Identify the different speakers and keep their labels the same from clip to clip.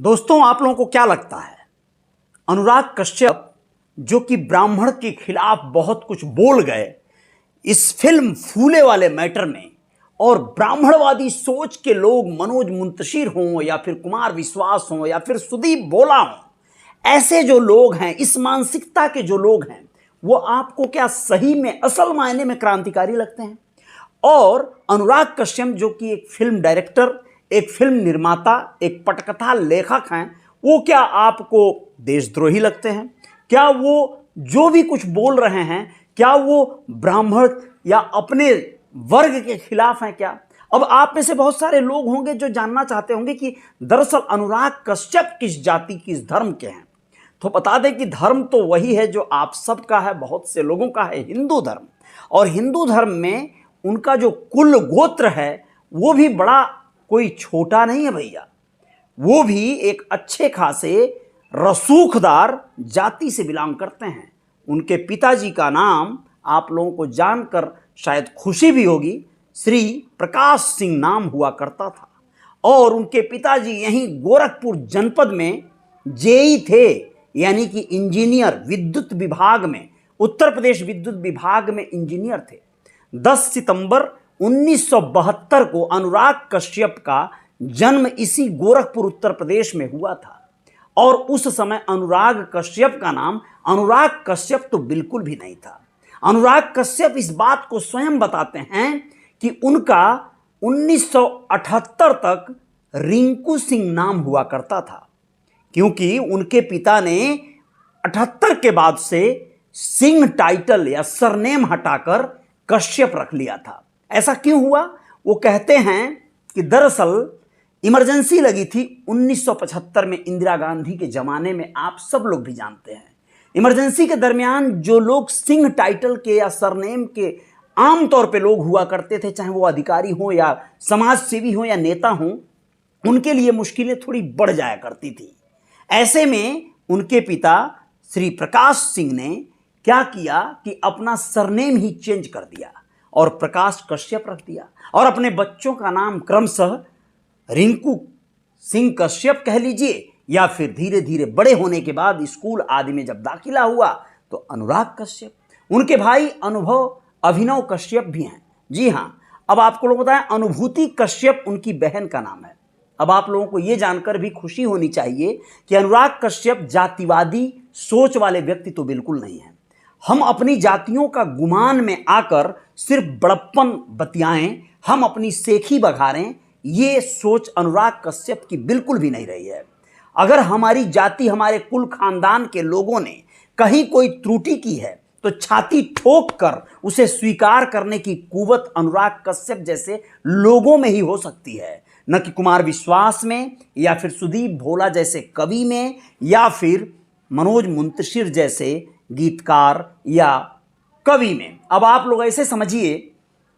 Speaker 1: दोस्तों, आप लोगों को क्या लगता है? अनुराग कश्यप जो कि ब्राह्मण के खिलाफ बहुत कुछ बोल गए इस फिल्म फूले वाले मैटर में, और ब्राह्मणवादी सोच के लोग मनोज मुंतशिर हों या फिर कुमार विश्वास हों या फिर सुदीप बोला हों, ऐसे जो लोग हैं, इस मानसिकता के जो लोग हैं, वो आपको क्या सही में असल मायने में क्रांतिकारी लगते हैं? और अनुराग कश्यप जो कि एक फिल्म डायरेक्टर, एक फिल्म निर्माता, एक पटकथा लेखक हैं, वो क्या आपको देशद्रोही लगते हैं? क्या वो जो भी कुछ बोल रहे हैं, क्या वो ब्राह्मण या अपने वर्ग के खिलाफ हैं क्या? अब आप में से बहुत सारे लोग होंगे जो जानना चाहते होंगे कि दरअसल अनुराग कश्यप किस जाति, किस धर्म के हैं। तो बता दें कि धर्म तो वही है जो आप सबका है, बहुत से लोगों का है, हिंदू धर्म। और हिंदू धर्म में उनका जो कुल गोत्र है वो भी बड़ा कोई छोटा नहीं है भैया, वो भी एक अच्छे खासे रसूखदार जाति से बिलोंग करते हैं। उनके पिताजी का नाम आप लोगों को जानकर शायद खुशी भी होगी, श्री प्रकाश सिंह नाम हुआ करता था। और उनके पिताजी यहीं गोरखपुर जनपद में जेई थे, यानी कि इंजीनियर, विद्युत विभाग में, उत्तर प्रदेश विद्युत विभाग में इंजीनियर थे। 10 सितंबर 1972 को अनुराग कश्यप का जन्म इसी गोरखपुर उत्तर प्रदेश में हुआ था। और उस समय अनुराग कश्यप का नाम अनुराग कश्यप तो बिल्कुल भी नहीं था। अनुराग कश्यप इस बात को स्वयं बताते हैं कि उनका 1978 तक रिंकू सिंह नाम हुआ करता था, क्योंकि उनके पिता ने 78 के बाद से सिंह टाइटल या सरनेम हटाकर कश्यप रख लिया था। ऐसा क्यों हुआ? वो कहते हैं कि दरअसल इमरजेंसी लगी थी 1975 में, इंदिरा गांधी के जमाने में। आप सब लोग भी जानते हैं, इमरजेंसी के दरमियान जो लोग सिंह टाइटल के या सरनेम के आमतौर पे लोग हुआ करते थे, चाहे वो अधिकारी हों या समाज सेवी हों या नेता हों, उनके लिए मुश्किलें थोड़ी बढ़ जाया करती थी। ऐसे में उनके पिता श्री प्रकाश सिंह ने क्या किया कि अपना सरनेम ही चेंज कर दिया और प्रकाश कश्यप रख दिया, और अपने बच्चों का नाम क्रमशः रिंकू सिंह कश्यप कह लीजिए, या फिर धीरे धीरे बड़े होने के बाद स्कूल आदि में जब दाखिला हुआ तो अनुराग कश्यप। उनके भाई अभिनव कश्यप भी हैं। जी हाँ, अब आपको लोग बताएं, अनुभूति कश्यप उनकी बहन का नाम है। अब आप लोगों को यह जानकर भी खुशी होनी चाहिए कि अनुराग कश्यप जातिवादी सोच वाले व्यक्ति तो बिल्कुल नहीं है। हम अपनी जातियों का गुमान में आकर सिर्फ बड़प्पन बतियाएं, हम अपनी सेखी बघारें, ये सोच अनुराग कश्यप की बिल्कुल भी नहीं रही है। अगर हमारी जाति, हमारे कुल खानदान के लोगों ने कहीं कोई त्रुटि की है तो छाती ठोक कर उसे स्वीकार करने की कुवत अनुराग कश्यप जैसे लोगों में ही हो सकती है, न कि कुमार विश्वास में या फिर सुदीप भोला जैसे कवि में या फिर मनोज मुंतशिर जैसे गीतकार या कवि में। अब आप लोग ऐसे समझिए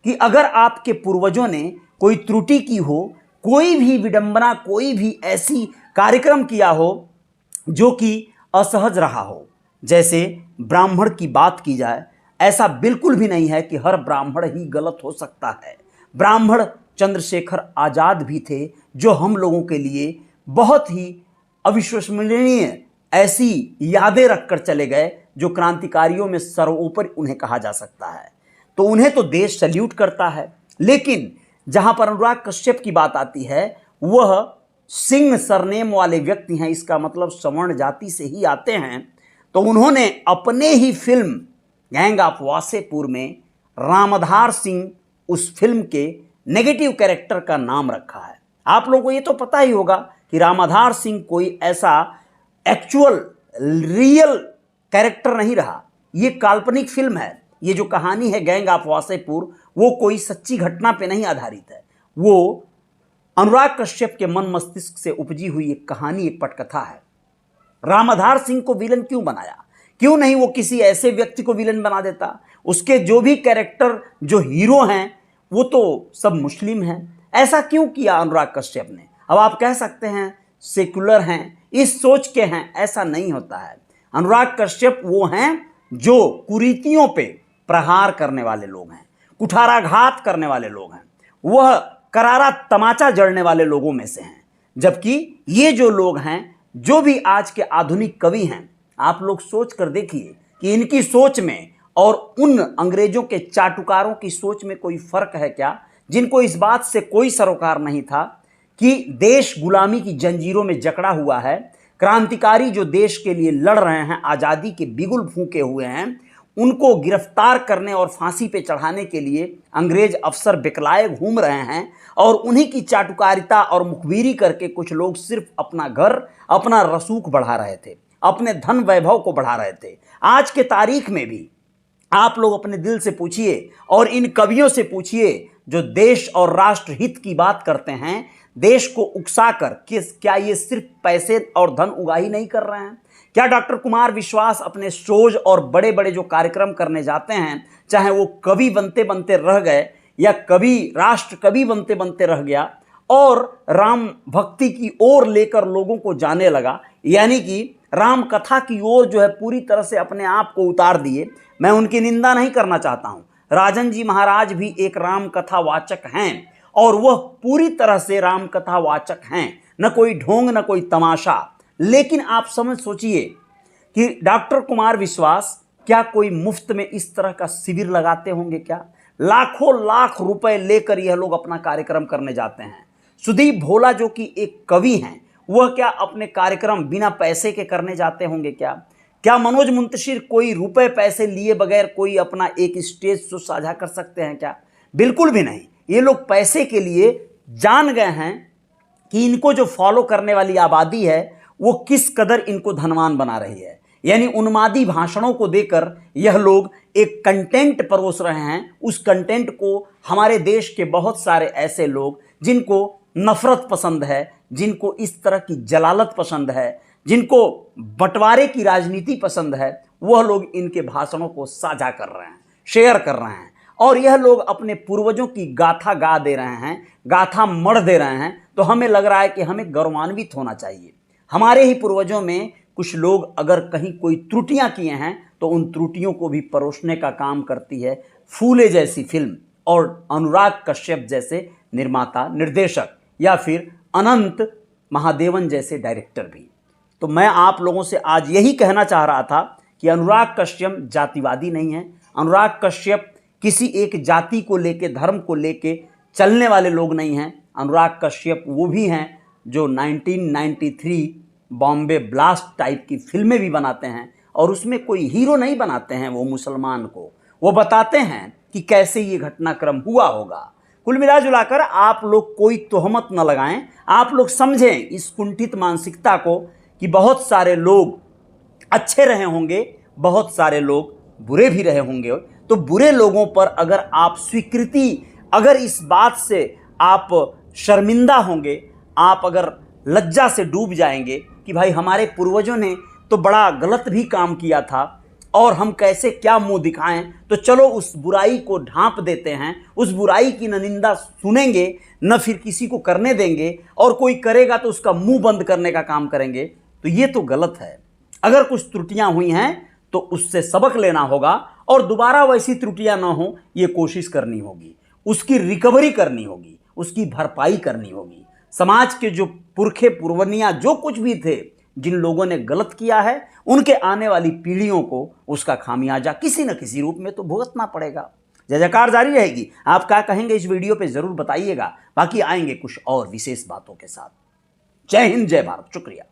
Speaker 1: कि अगर आपके पूर्वजों ने कोई त्रुटि की हो, कोई भी विडंबना, कोई भी ऐसी कार्यक्रम किया हो जो कि असहज रहा हो, जैसे ब्राह्मण की बात की जाए, ऐसा बिल्कुल भी नहीं है कि हर ब्राह्मण ही गलत हो सकता है। ब्राह्मण चंद्रशेखर आजाद भी थे, जो हम लोगों के लिए बहुत ही अविश्वसनीय ऐसी यादें रखकर चले गए, जो क्रांतिकारियों में सर्वोपरि उन्हें कहा जा सकता है। तो उन्हें तो देश सल्यूट करता है। लेकिन जहां पर अनुराग कश्यप की बात आती है, वह सिंह सरनेम वाले व्यक्ति हैं, इसका मतलब सवर्ण जाति से ही आते हैं। तो उन्होंने अपने ही फिल्म गैंग ऑफ वासेपुर में रामधार सिंह उस फिल्म के नेगेटिव कैरेक्टर का नाम रखा है। आप लोगों को ये तो पता ही होगा कि रामधार सिंह कोई ऐसा एक्चुअल रियल कैरेक्टर नहीं रहा, ये काल्पनिक फिल्म है। ये जो कहानी है गैंग ऑफ वासेपुर, वो कोई सच्ची घटना पे नहीं आधारित है, वो अनुराग कश्यप के मन मस्तिष्क से उपजी हुई एक कहानी, एक पटकथा है। रामधार सिंह को विलन क्यों बनाया? क्यों नहीं वो किसी ऐसे व्यक्ति को विलन बना देता? उसके जो भी कैरेक्टर, जो हीरो हैं, वो तो सब मुस्लिम हैं। ऐसा क्यों किया अनुराग कश्यप ने? अब आप कह सकते हैं सेकुलर हैं, इस सोच के हैं, ऐसा नहीं होता है। अनुराग कश्यप वो हैं जो कुरीतियों पे प्रहार करने वाले लोग हैं, कुठाराघात करने वाले लोग हैं, वह करारा तमाचा जड़ने वाले लोगों में से हैं। जबकि ये जो लोग हैं, जो भी आज के आधुनिक कवि हैं, आप लोग सोच कर देखिए कि इनकी सोच में और उन अंग्रेजों के चाटुकारों की सोच में कोई फर्क है क्या, जिनको इस बात से कोई सरोकार नहीं था कि देश गुलामी की जंजीरों में जकड़ा हुआ है। क्रांतिकारी जो देश के लिए लड़ रहे हैं, आज़ादी के बिगुल फूंके हुए हैं, उनको गिरफ्तार करने और फांसी पे चढ़ाने के लिए अंग्रेज अफसर बिकलाए घूम रहे हैं, और उन्हीं की चाटुकारिता और मुखबिरी करके कुछ लोग सिर्फ अपना घर, अपना रसूख बढ़ा रहे थे, अपने धन वैभव को बढ़ा रहे थे। आज के तारीख में भी आप लोग अपने दिल से पूछिए और इन कवियों से पूछिए जो देश और राष्ट्र हित की बात करते हैं, देश को उकसाकर क्या ये सिर्फ पैसे और धन उगाही नहीं कर रहे हैं? क्या डॉक्टर कुमार विश्वास अपने शोज और बड़े बड़े जो कार्यक्रम करने जाते हैं, चाहे वो कवि बनते बनते रह गए या कवि राष्ट्र कवि बनते बनते रह गया और राम भक्ति की ओर लेकर लोगों को जाने लगा, यानी कि राम कथा की ओर जो है पूरी तरह से अपने आप को उतार दिए। मैं उनकी निंदा नहीं करना चाहता हूँ, राजन जी महाराज भी एक राम कथा वाचक हैं और वह पूरी तरह से राम कथा वाचक हैं, न कोई ढोंग न कोई तमाशा। लेकिन आप समझ सोचिए कि डॉक्टर कुमार विश्वास क्या कोई मुफ्त में इस तरह का शिविर लगाते होंगे क्या? लाखों लाख रुपए लेकर यह लोग अपना कार्यक्रम करने जाते हैं। सुदीप भोला जो कि एक कवि हैं, वह क्या अपने कार्यक्रम बिना पैसे के करने जाते होंगे क्या? क्या मनोज मुंतशिर कोई रुपए पैसे लिए बगैर कोई अपना एक स्टेज शो साझा कर सकते हैं क्या? बिल्कुल भी नहीं। ये लोग पैसे के लिए जान गए हैं कि इनको जो फॉलो करने वाली आबादी है वो किस कदर इनको धनवान बना रही है। यानी उन्मादी भाषणों को देकर यह लोग एक कंटेंट परोस रहे हैं। उस कंटेंट को हमारे देश के बहुत सारे ऐसे लोग जिनको नफरत पसंद है, जिनको इस तरह की जलालत पसंद है, जिनको बंटवारे की राजनीति पसंद है, वह लोग इनके भाषणों को साझा कर रहे हैं, शेयर कर रहे हैं, और यह लोग अपने पूर्वजों की गाथा गा दे रहे हैं, गाथा मढ़ दे रहे हैं। तो हमें लग रहा है कि हमें गौरवान्वित होना चाहिए। हमारे ही पूर्वजों में कुछ लोग अगर कहीं कोई त्रुटियां किए हैं तो उन त्रुटियों को भी परोसने का काम करती है फूले जैसी फिल्म और अनुराग कश्यप जैसे निर्माता, निर्देशक, या फिर अनंत महादेवन जैसे डायरेक्टर भी। तो मैं आप लोगों से आज यही कहना चाह रहा था कि अनुराग कश्यप जातिवादी नहीं है। अनुराग कश्यप किसी एक जाति को लेके, धर्म को लेके चलने वाले लोग नहीं हैं। अनुराग कश्यप वो भी हैं जो 1993 बॉम्बे ब्लास्ट टाइप की फिल्में भी बनाते हैं, और उसमें कोई हीरो नहीं बनाते हैं वो मुसलमान को, वो बताते हैं कि कैसे ये घटनाक्रम हुआ होगा। कुल मिला जुलाकर आप लोग कोई तोहमत न लगाएं, आप लोग समझें इस कुंठित मानसिकता को कि बहुत सारे लोग अच्छे रहे होंगे, बहुत सारे लोग बुरे भी रहे होंगे। तो बुरे लोगों पर अगर आप स्वीकृति, अगर इस बात से आप शर्मिंदा होंगे, आप अगर लज्जा से डूब जाएंगे कि भाई हमारे पूर्वजों ने तो बड़ा गलत भी काम किया था और हम कैसे क्या मुंह दिखाएं, तो चलो उस बुराई को ढांप देते हैं, उस बुराई की न निंदा सुनेंगे न फिर किसी को करने देंगे, और कोई करेगा तो उसका मुंह बंद करने का काम करेंगे। तो ये तो गलत है। अगर कुछ त्रुटियां हुई हैं तो उससे सबक लेना होगा और दोबारा वैसी त्रुटियां ना हो ये कोशिश करनी होगी, उसकी रिकवरी करनी होगी, उसकी भरपाई करनी होगी। समाज के जो पुरखे पुरवनियां जो कुछ भी थे, जिन लोगों ने गलत किया है, उनके आने वाली पीढ़ियों को उसका खामियाजा किसी न किसी रूप में तो भुगतना पड़ेगा। जय जयकार जारी रहेगी। आप क्या कहेंगे इस वीडियो पे जरूर बताइएगा। बाकी आएंगे कुछ और विशेष बातों के साथ। जय हिंद, जय भारत, शुक्रिया।